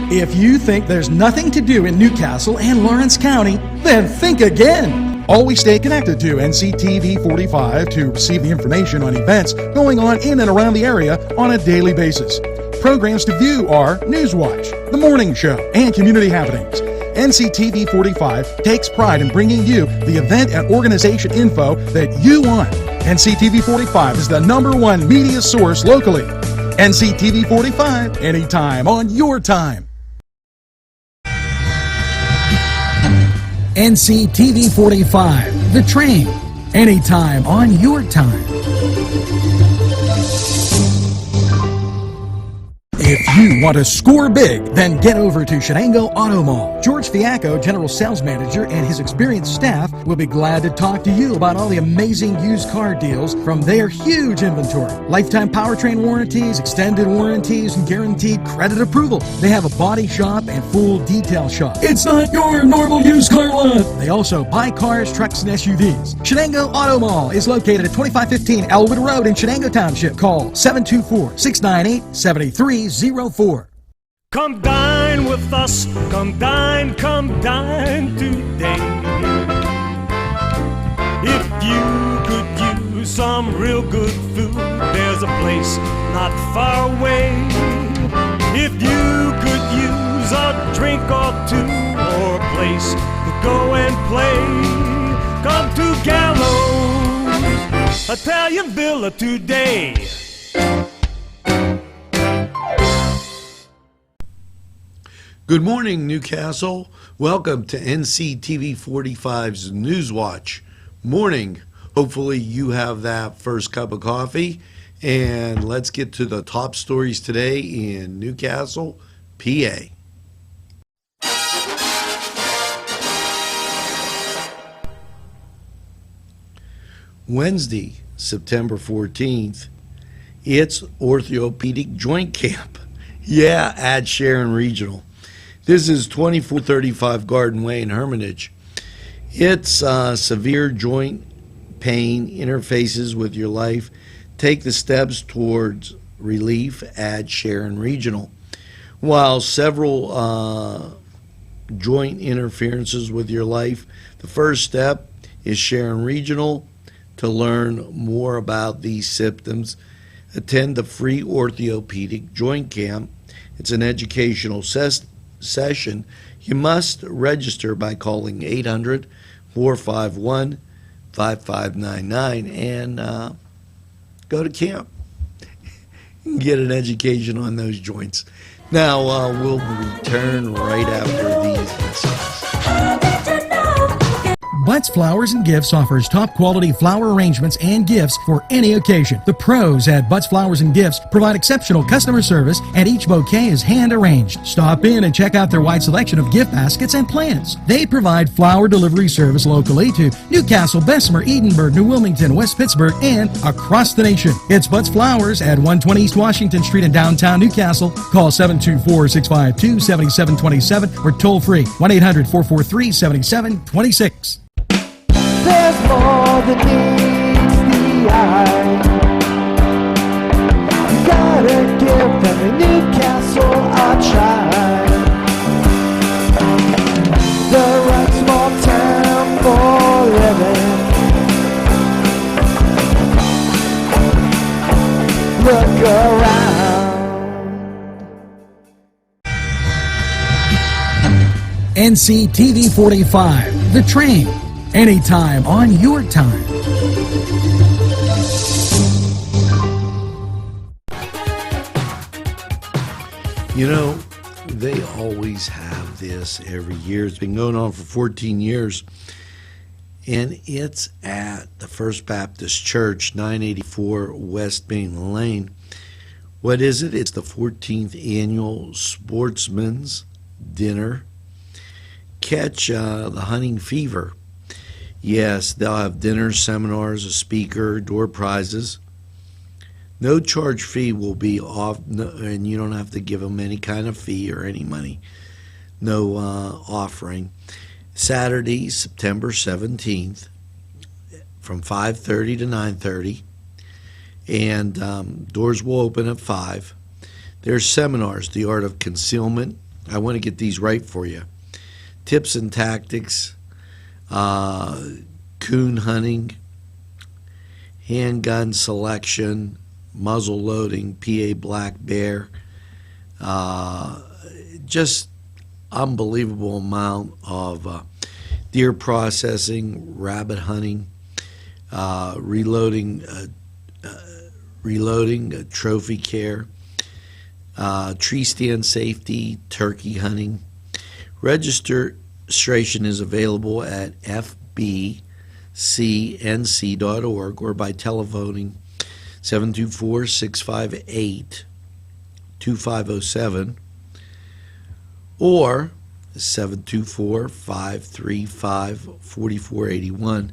If you think there's nothing to do in Newcastle and Lawrence County, then think again. Always stay connected to NCTV45 to receive the information on events going on in and around the area on a daily basis. Programs to view are NewsWatch, The Morning Show, and Community Happenings. NCTV45 takes pride in bringing you the event and organization info that you want. NCTV45 is the #1 media source locally. NCTV45, anytime on your time. NCTV45, The Train, anytime on your time. If you want to score big, then get over to Shenango Auto Mall. George Fiacco, General Sales Manager, and his experienced staff will be glad to talk to you about all the amazing used car deals from their huge inventory. Lifetime powertrain warranties, extended warranties, and guaranteed credit approval. They have a body shop and full detail shop. It's not your normal used car lot. They also buy cars, trucks, and SUVs. Shenango Auto Mall is located at 2515 Elwood Road in Shenango Township. Call 724-698-7304. Come dine with us, come dine today. If you could use some real good food, there's a place not far away. If you could use a drink or two, or a place to go and play, come to Gallows Italian Villa today. Good morning, Newcastle. Welcome to NCTV45's NewsWatch morning. Hopefully you have that first cup of coffee. And let's get to the top stories today in Newcastle, PA. Wednesday, September 14th, it's Orthopedic Joint Camp. Yeah, at Sharon Regional. This is 2435 Garden Way in Hermitage. It's severe joint pain interfaces with your life. Take the steps towards relief at Sharon Regional. While several joint interferences with your life, the first step is Sharon Regional. To learn more about these symptoms, attend the free Orthopedic Joint Camp. It's an educational session. You must register by calling 800-451-5599 and go to camp and get an education on those joints. Now we'll return right after these messages. Butts Flowers and Gifts offers top quality flower arrangements and gifts for any occasion. The pros at Butts Flowers and Gifts provide exceptional customer service, and each bouquet is hand arranged. Stop in and check out their wide selection of gift baskets and plants. They provide flower delivery service locally to Newcastle, Bessemer, Edinburgh, New Wilmington, West Pittsburgh, and across the nation. It's Butts Flowers at 120 East Washington Street in downtown Newcastle. Call 724-652-7727 or toll free 1-800-443-7726. There's more than meets the eye. You gotta give them a Newcastle a try. The right small town for living. Look around. NCTV45, The Train, anytime on your time. You know, they always have this every year. It's been going on for 14 years. And it's at the First Baptist Church, 984 West Main Lane. What is it? It's the 14th annual Sportsman's Dinner. Catch the hunting fever. Yes, they'll have dinners, seminars, a speaker, door prizes. No charge fee will be off, and you don't have to give them any kind of fee or any money. No offering. Saturday, September 17th, from 5:30 to 9:30, and doors will open at 5. There's seminars, the art of concealment, I want to get these right for you. Tips and tactics, coon hunting, handgun selection, muzzle loading, PA black bear, just unbelievable amount of deer processing, rabbit hunting, reloading, trophy care, tree stand safety, turkey hunting. Registration is available at fbcnc.org or by telephoning 724-658-2507 or 724-535-4481.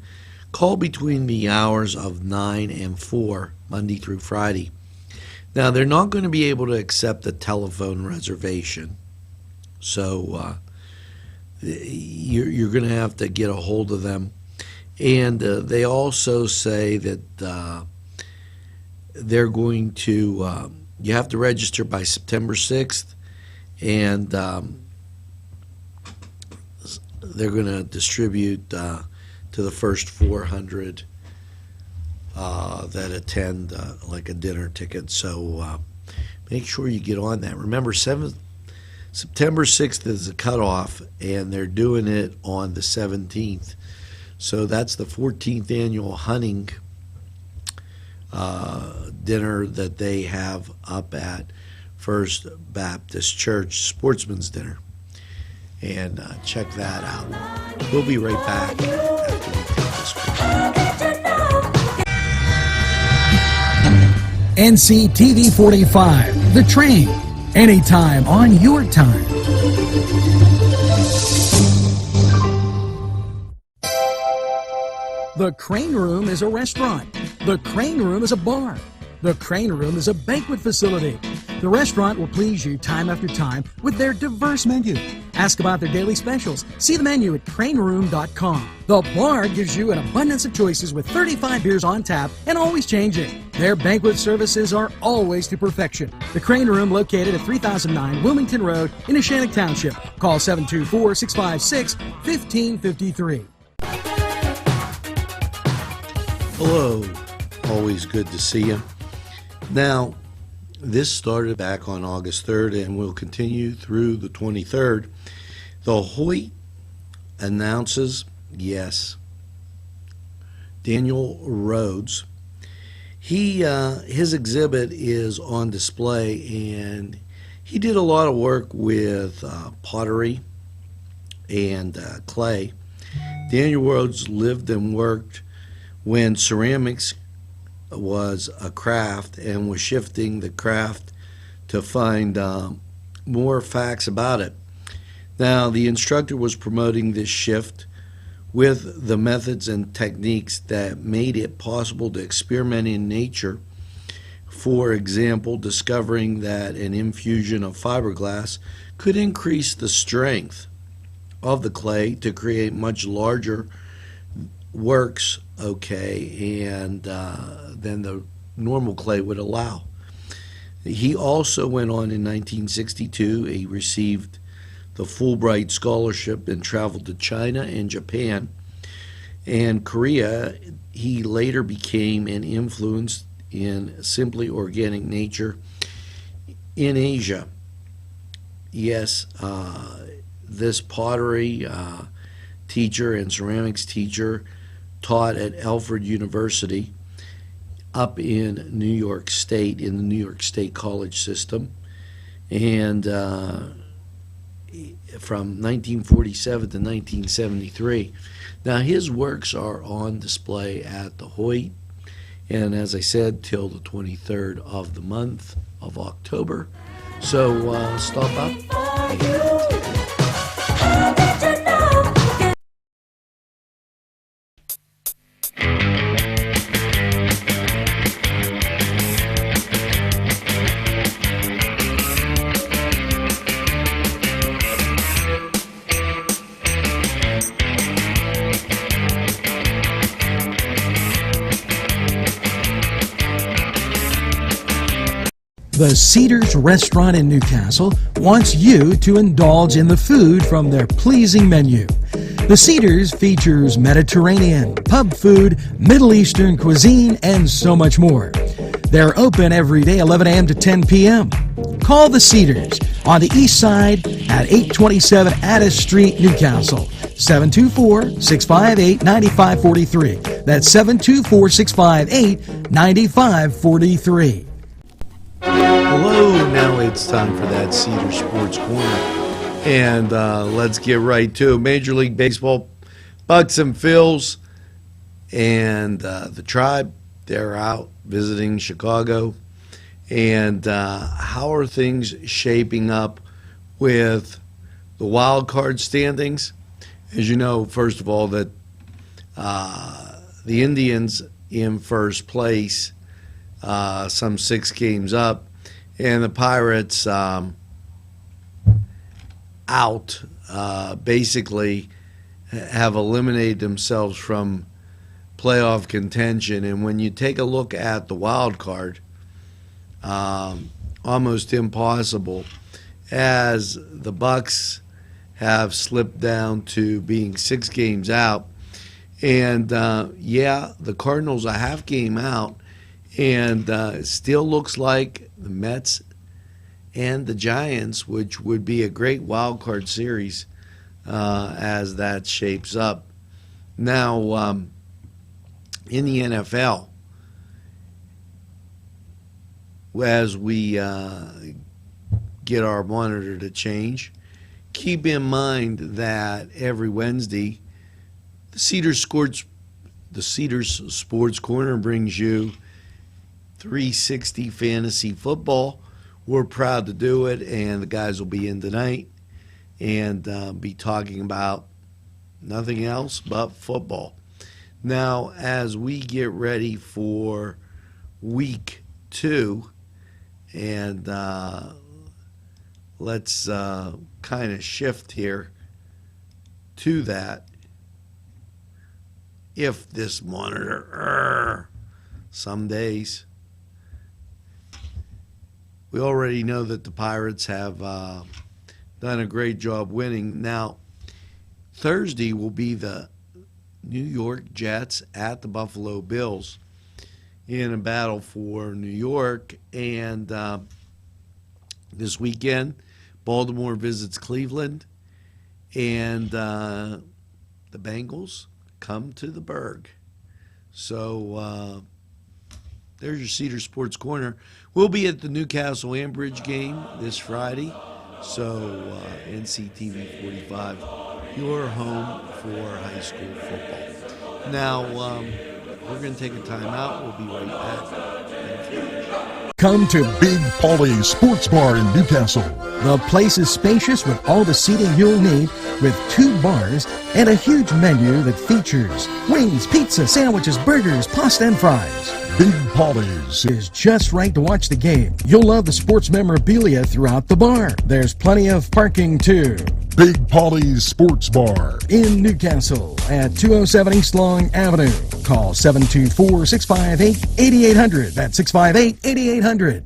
Call between the hours of 9 and 4, Monday through Friday. Now, they're not going to be able to accept a telephone reservation, so you're going to have to get a hold of them. And they also say that they're going to, you have to register by September 6th, and they're going to distribute to the first 400 that attend like a dinner ticket. So make sure you get on that. Remember, September 6th is the cutoff, and they're doing it on the 17th. So that's the 14th annual hunting dinner that they have up at First Baptist Church, Sportsman's Dinner. And check that out. We'll be right back after we take this break. NCTV45, The Train, anytime on your time. The Crane Room is a restaurant. The Crane Room is a bar. The Crane Room is a banquet facility. The restaurant will please you time after time with their diverse menu. Ask about their daily specials. See the menu at craneroom.com. The bar gives you an abundance of choices with 35 beers on tap and always changing. Their banquet services are always to perfection. The Crane Room, located at 3009 Wilmington Road in Neshannock Township. Call 724-656-1553. Hello, always good to see you. Now, this started back on August 3rd and will continue through the 23rd. The Hoyt announces, yes, Daniel Rhodes. His exhibit is on display, and he did a lot of work with pottery and clay. Daniel Rhodes lived and worked when ceramics was a craft and was shifting the craft to find more facts about it. Now, the instructor was promoting this shift with the methods and techniques that made it possible to experiment in nature. For example, discovering that an infusion of fiberglass could increase the strength of the clay to create much larger works, and than the normal clay would allow. He also went on in 1962. He received the Fulbright Scholarship and traveled to China and Japan and Korea. He later became an influence in simply organic nature in Asia. Yes, this pottery teacher and ceramics teacher taught at Alfred University up in New York State, in the New York State College system, and from 1947 to 1973. Now, his works are on display at the Hoyt, and as I said, till the 23rd of the month of October. So stop up and take a look. The Cedars Restaurant in Newcastle wants you to indulge in the food from their pleasing menu. The Cedars features Mediterranean, pub food, Middle Eastern cuisine, and so much more. They're open every day 11 a.m. to 10 p.m. Call The Cedars on the east side at 827 Addis Street, Newcastle. 724-658-9543. That's 724-658-9543. Hello, now it's time for that Cedar Sports Corner. And let's get right to it. Major League Baseball, Bucks and Phils, and the Tribe, they're out visiting Chicago. And how are things shaping up with the wild card standings? As you know, first of all, that the Indians in first place, some 6 games up, and the Pirates out, basically have eliminated themselves from playoff contention. And when you take a look at the wild card, almost impossible, as the Bucks have slipped down to being 6 games out. And the Cardinals a half game out, and it still looks like the Mets and the Giants, which would be a great wild card series as that shapes up. Now, in the NFL, as we get our monitor to change, keep in mind that every Wednesday, the Cedars Sports Corner brings you 360 fantasy football. We're proud to do it, and the guys will be in tonight and be talking about nothing else but football. Now, as we get ready for week 2, and let's kind of shift here to that. If this monitor, some days, we already know that the Pirates have done a great job winning. Now, Thursday will be the New York Jets at the Buffalo Bills in a battle for New York. And this weekend, Baltimore visits Cleveland, and the Bengals come to the Berg. So there's your Cedar Sports Corner. We'll be at the Newcastle Ambridge game this Friday. So NCTV45, your home for high school football. Now, we're going to take a time out. We'll be right back. Come to Big Polly's Sports Bar in Newcastle. The place is spacious with all the seating you'll need, with 2 bars and a huge menu that features wings, pizza, sandwiches, burgers, pasta, and fries. Big Polly's is just right to watch the game. You'll love the sports memorabilia throughout the bar. There's plenty of parking too. Big Polly's Sports Bar in Newcastle at 207 East Long Avenue. Call 724-658-8800. That's 658-8800.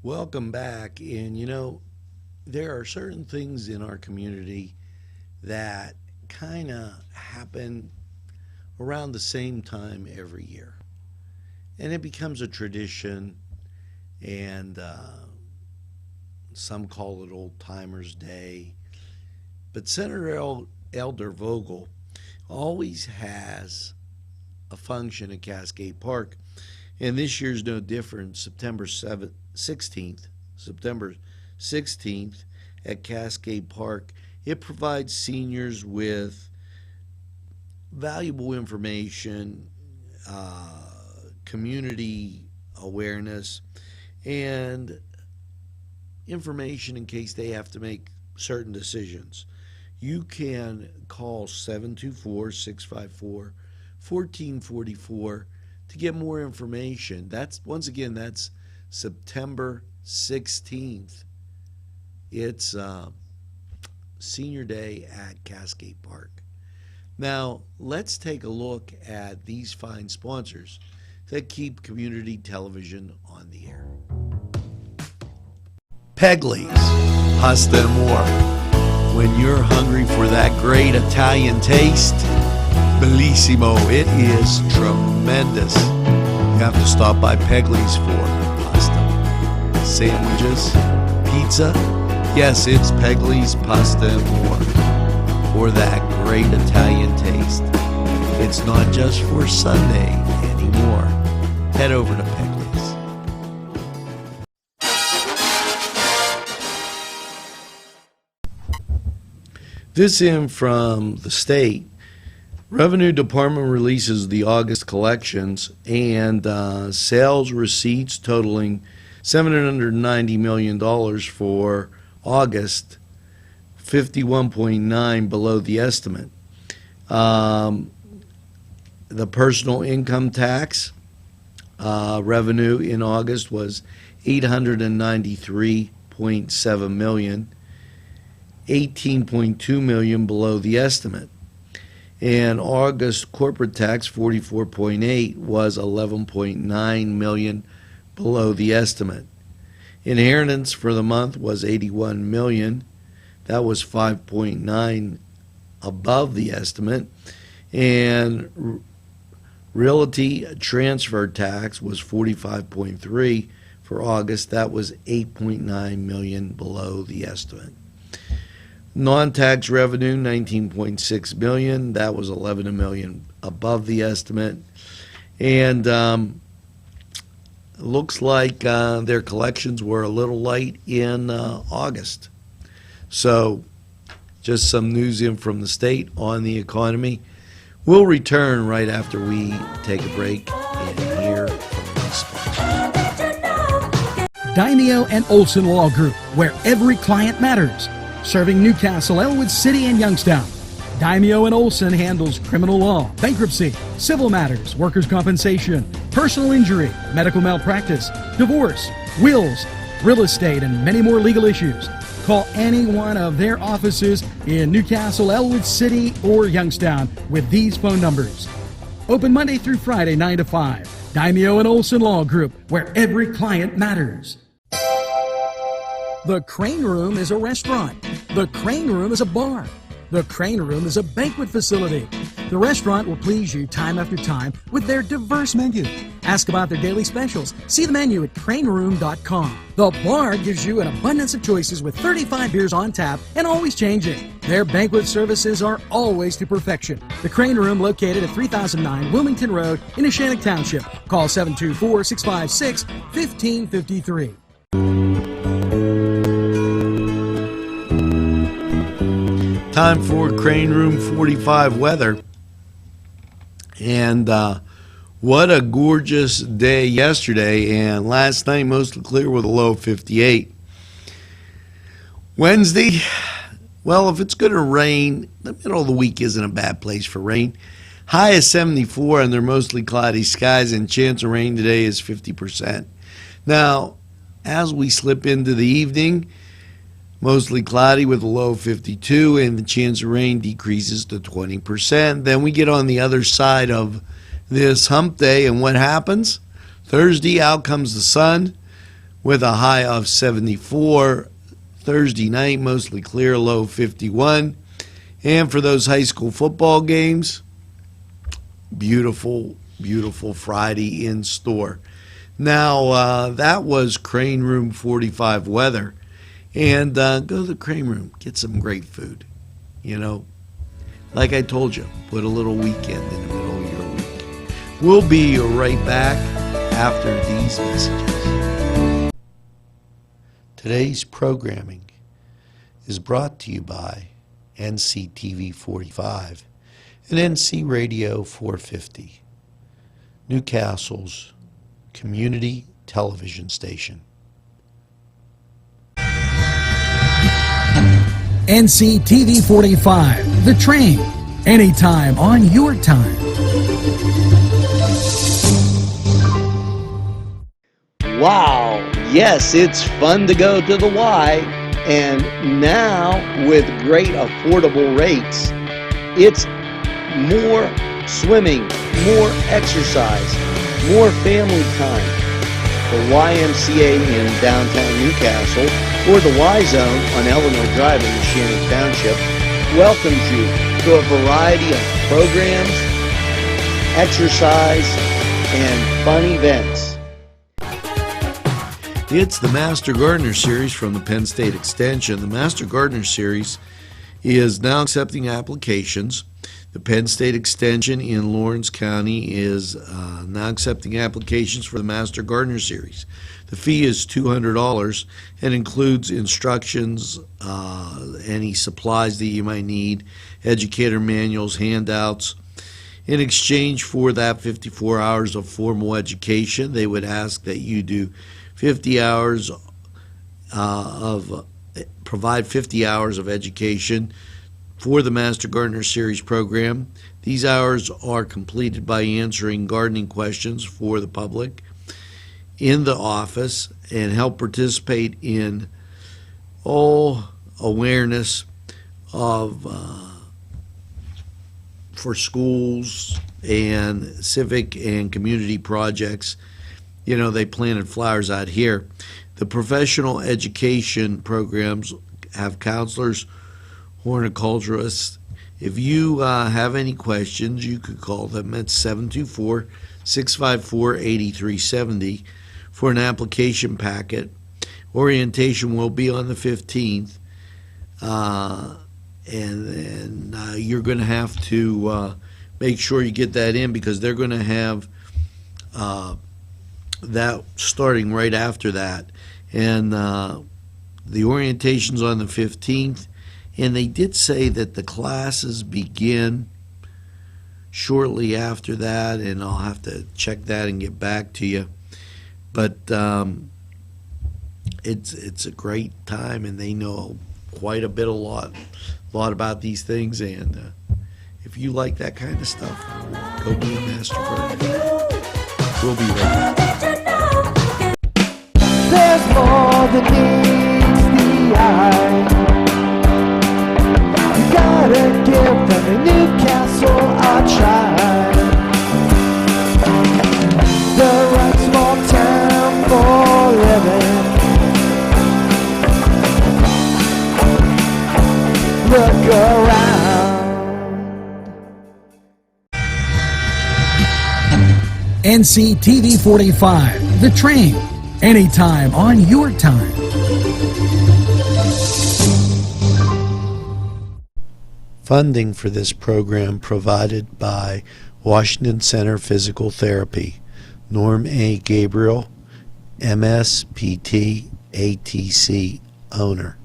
Welcome back. And you know, there are certain things in our community that kind of happen around the same time every year, and it becomes a tradition. And some call it Old Timers Day, but Senator Elder Vogel always has a function at Cascade Park, and this year's no different. September 16th at Cascade Park It provides seniors with valuable information, community awareness, and information in case they have to make certain decisions. You can call 724-654-1444 to get more information. That's September 16th. It's Senior Day at Cascade Park. Now, let's take a look at these fine sponsors that keep community television on the air. Pegley's Pasta and More. When you're hungry for that great Italian taste, bellissimo, it is tremendous. You have to stop by Pegley's for pasta, sandwiches, pizza. Yes, it's Pegley's Pasta and More for that great Italian taste. It's not just for Sunday anymore. Head over to Pegley's. This in from the state. Revenue Department releases the August collections, and sales receipts totaling $790 million for August, 51.9 below the estimate. The personal income tax revenue in August was $893.7 million, 18.2 million below the estimate. And August corporate tax, 44.8, was 11.9 million below the estimate. Inheritance for the month was 81 million. That was 5.9 above the estimate. And realty transfer tax was 45.3 for August. That was 8.9 million below the estimate. Non-tax revenue, 19.6 million. That was 11 million above the estimate. And looks like their collections were a little light in August. So just some news in from the state on the economy. We'll return right after we take a break and hear from these sponsors. Daimio and Olson Law Group, where every client matters. Serving Newcastle, Elwood City, and Youngstown. Daimio and Olson handles criminal law, bankruptcy, civil matters, workers' compensation, personal injury, medical malpractice, divorce, wills, real estate, and many more legal issues. Call any one of their offices in Newcastle, Elwood City, or Youngstown with these phone numbers. Open Monday through Friday, 9 to 5. Daimio and Olson Law Group, where every client matters. The Crane Room is a restaurant. The Crane Room is a bar. The Crane Room is a banquet facility. The restaurant will please you time after time with their diverse menu. Ask about their daily specials. See the menu at craneroom.com. The bar gives you an abundance of choices with 35 beers on tap and always changing. Their banquet services are always to perfection. The Crane Room, located at 3009 Wilmington Road in Neshannock Township. Call 724-656-1553. Time for Crane Room 45 weather. And what a gorgeous day yesterday, and last night mostly clear with a low of 58. Wednesday, well, if it's going to rain, the middle of the week isn't a bad place for rain. High is 74 and they're mostly cloudy skies, and chance of rain today is 50%. Now, as we slip into the evening, mostly cloudy with a low of 52, and the chance of rain decreases to 20%. Then we get on the other side of this hump day, and what happens? Thursday, out comes the sun with a high of 74. Thursday night, mostly clear, low of 51. And for those high school football games, beautiful, beautiful Friday in store. Now, that was Crane Room 45 weather. And go to the Crane Room, get some great food. You know, like I told you, put a little weekend in the middle of your week. We'll be right back after these messages. Today's programming is brought to you by NCTV45, and NC Radio 450, Newcastle's community television station. NCTV45, The Train, anytime on your time. Wow, yes, it's fun to go to the Y, and now with great affordable rates, it's more swimming, more exercise, more family time. The YMCA in downtown Newcastle, or the Y Zone on Eleanor Drive in Shannon Township, welcomes you to a variety of programs, exercise, and fun events. It's the Master Gardener Series from the Penn State Extension. The Master Gardener Series is now accepting applications. The Penn State Extension in Lawrence County is now accepting applications for the Master Gardener Series. The fee is $200 and includes instructions, any supplies that you might need, educator manuals, handouts. In exchange for that 54 hours of formal education, they would ask that you do 50 hours provide 50 hours of education for the Master Gardener Series program. These hours are completed by answering gardening questions for the public in the office and help participate in awareness of for schools and civic and community projects. You know, they planted flowers out here. The professional education programs have counselors, horticulturists. If you have any questions, you could call them at 724-654-8370 for an application packet. Orientation will be on the 15th, and then you're going to have to make sure you get that in, because they're going to have that starting right after that. And the orientation's on the 15th, and they did say that the classes begin shortly after that, and I'll have to check that and get back to you. But it's a great time, and they know quite a lot about these things, and if you like that kind of stuff, go be a Master Gardener. We'll be right back. There's more than meets the eye. You gotta give them a Newcastle a try. The right small town for living. Look around. NCTV45, The Train, anytime on your time. Funding for this program provided by Washington Center Physical Therapy, Norm A. Gabriel, MSPT, ATC owner.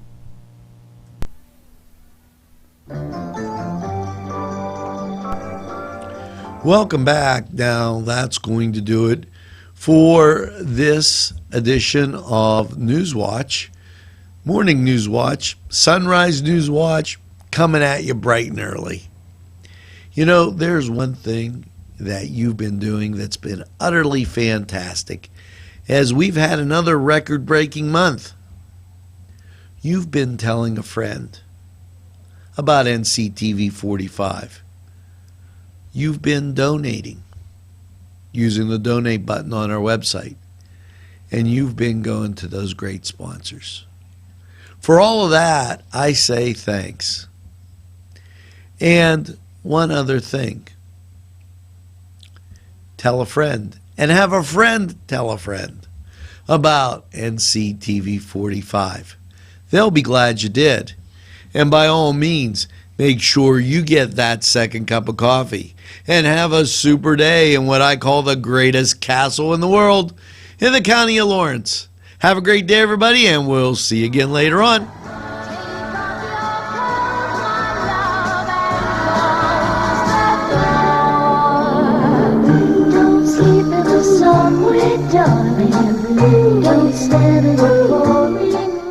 Welcome back. Now that's going to do it for this edition of NewsWatch, Morning NewsWatch, Sunrise NewsWatch, coming at you bright and early. You know, there's one thing that you've been doing that's been utterly fantastic, as we've had another record-breaking month. You've been telling a friend about NCTV45. You've been donating using the donate button on our website, and you've been going to those great sponsors. For all of that, I say thanks. And one other thing, tell a friend, and have a friend tell a friend about NCTV45. They'll be glad you did. And by all means, make sure you get that second cup of coffee and have a super day in what I call the greatest castle in the world, in the county of Lawrence. Have a great day, everybody, and we'll see you again later on. somewhere, darling. Don't stand in the pouring